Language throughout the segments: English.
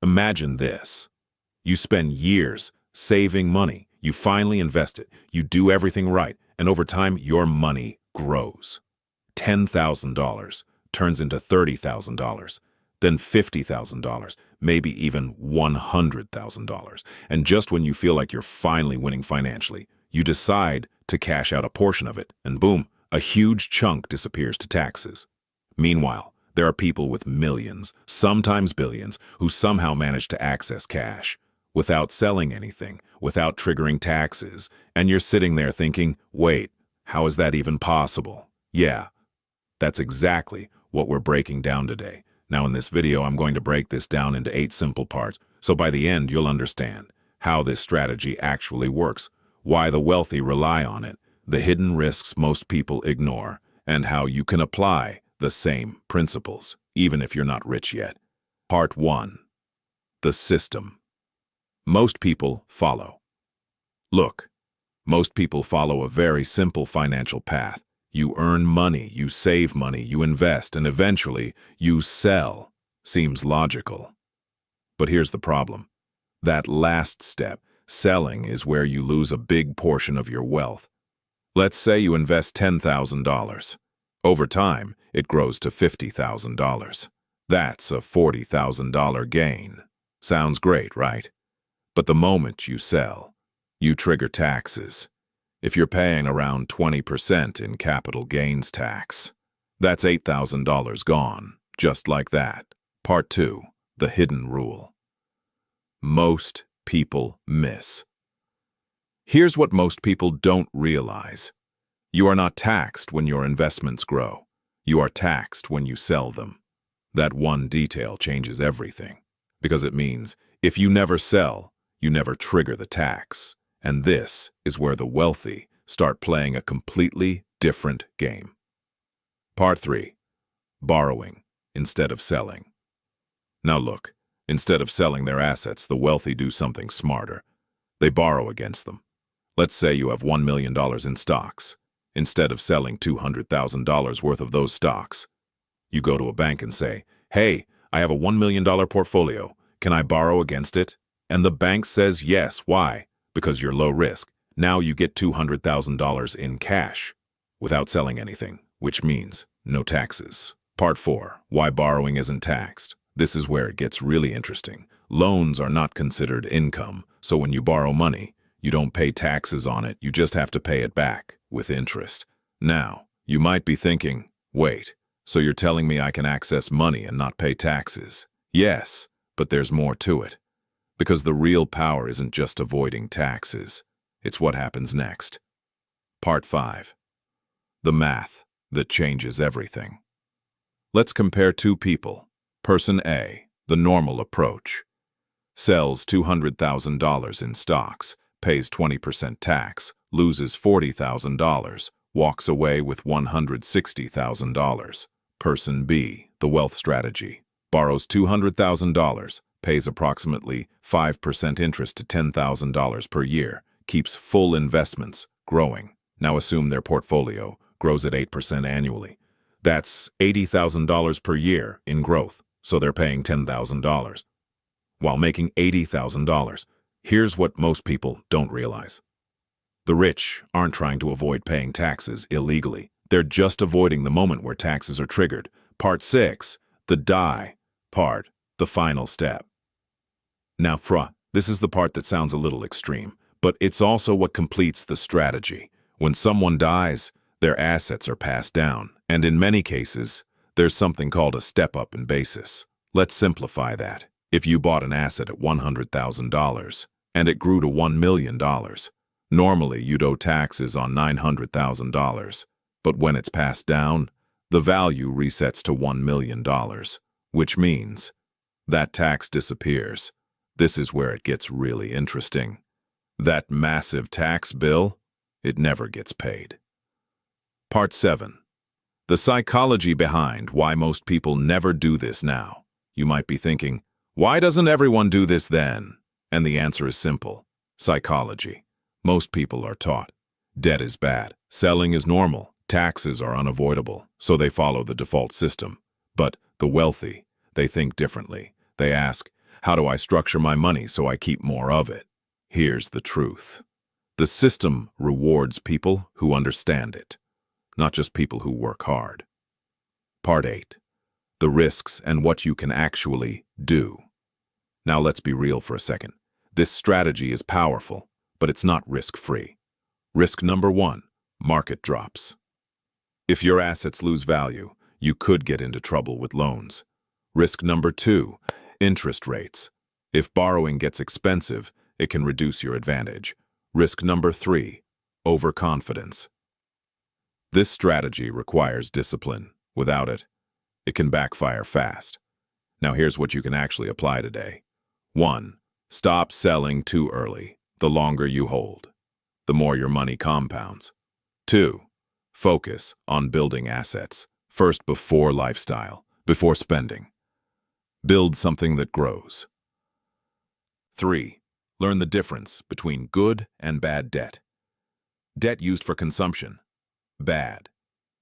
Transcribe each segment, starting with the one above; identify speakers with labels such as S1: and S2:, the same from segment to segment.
S1: Imagine this. You spend years saving money. You finally invest it. You do everything right. And over time, your money grows. $10,000 turns into $30,000, then $50,000, maybe even $100,000. And just when you feel like you're finally winning financially, you decide to cash out a portion of it, and boom, a huge chunk disappears to taxes. Meanwhile, there are people with millions, sometimes billions, who somehow manage to access cash without selling anything, without triggering taxes, and you're sitting there thinking, wait, how is that even possible? Yeah, that's exactly what we're breaking down today. Now in this video, I'm going to break this down into 8 simple parts, so by the end you'll understand how this strategy actually works, why the wealthy rely on it, the hidden risks most people ignore, and how you can apply the same principles, even if you're not rich yet. Part 1. The system. Most people follow. Look, most people follow a very simple financial path. You earn money, you save money, you invest, and eventually you sell. Seems logical. But here's the problem. That last step, selling, is where you lose a big portion of your wealth. Let's say you invest $10,000. Over time, it grows to $50,000. That's a $40,000 gain. Sounds great, right? But the moment you sell, you trigger taxes. If you're paying around 20% in capital gains tax, that's $8,000 gone, just like that. Part 2. The hidden rule. Most people miss. Here's what most people don't realize. You are not taxed when your investments grow. You are taxed when you sell them. That one detail changes everything, because it means if you never sell, you never trigger the tax. And this is where the wealthy start playing a completely different game. Part 3. Borrowing instead of selling. Now look, instead of selling their assets, the wealthy do something smarter. They borrow against them. Let's say you have $1 million in stocks. Instead of selling $200,000 worth of those stocks, you go to a bank and say, hey, I have a $1 million portfolio. Can I borrow against it? And the bank says yes. Why? Because you're low risk. Now you get $200,000 in cash without selling anything, which means no taxes. Part 4. Why borrowing isn't taxed. This is where it gets really interesting. Loans are not considered income, so when you borrow money, you don't pay taxes on it, you just have to pay it back with interest. Now, you might be thinking, wait, so you're telling me I can access money and not pay taxes? Yes, but there's more to it. Because the real power isn't just avoiding taxes, it's what happens next. Part 5. The math that changes everything. Let's compare 2 people. Person A, the normal approach, sells $200,000 in stocks, pays 20% tax, loses $40,000, walks away with $160,000. Person B, the wealth strategy, borrows $200,000, pays approximately 5% interest to $10,000 per year, keeps full investments, growing. Now assume their portfolio grows at 8% annually. That's $80,000 per year in growth, so they're paying $10,000 while making $80,000. Here's what most people don't realize. The rich aren't trying to avoid paying taxes illegally. They're just avoiding the moment where taxes are triggered. Part 6, the die part, the final step. Now, this is the part that sounds a little extreme, but it's also what completes the strategy. When someone dies, their assets are passed down, and in many cases, there's something called a step-up in basis. Let's simplify that. If you bought an asset at $100,000 and it grew to $1 million, normally you'd owe taxes on $900,000, but when it's passed down, the value resets to $1 million, which means that tax disappears. This is where it gets really interesting. That massive tax bill, it never gets paid. Part 7. The psychology behind why most people never do this now. You might be thinking, why doesn't everyone do this then? And the answer is simple. Psychology. Most people are taught debt is bad, selling is normal, taxes are unavoidable, so they follow the default system. But the wealthy, they think differently. They ask, How do I structure my money so I keep more of it? Here's the truth. The system rewards people who understand it, not just people who work hard. Part 8. The risks and what you can actually do. Now let's be real for a second. This strategy is powerful, but it's not risk-free. Risk number 1, market drops. If your assets lose value, you could get into trouble with loans. Risk number 2, interest rates. If borrowing gets expensive, it can reduce your advantage. Risk number 3, overconfidence. This strategy requires discipline. Without it, it can backfire fast. Now here's what you can actually apply today. 1. Stop selling too early. The longer you hold, the more your money compounds. 2. Focus on building assets. First, before lifestyle, before spending. Build something that grows. 3. Learn the difference between good and bad debt. Debt used for consumption. Bad.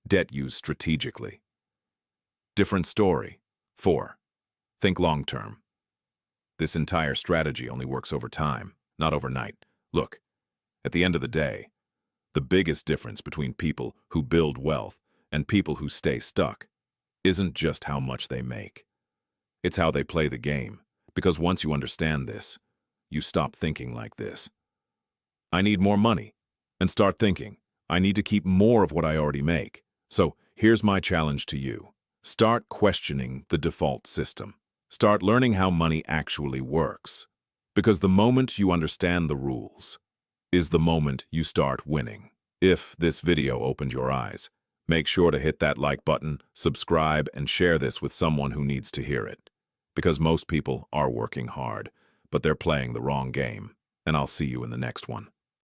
S1: Debt used strategically. Different story. 4. Think long-term. This entire strategy only works over time, not overnight. Look, at the end of the day, the biggest difference between people who build wealth and people who stay stuck isn't just how much they make. It's how they play the game, because once you understand this, you stop thinking like this. I need more money, and start thinking, I need to keep more of what I already make. So here's my challenge to you. Start questioning the default system. Start learning how money actually works. Because the moment you understand the rules is the moment you start winning. If this video opened your eyes, make sure to hit that like button, subscribe, and share this with someone who needs to hear it. Because most people are working hard, but they're playing the wrong game. And I'll see you in the next one.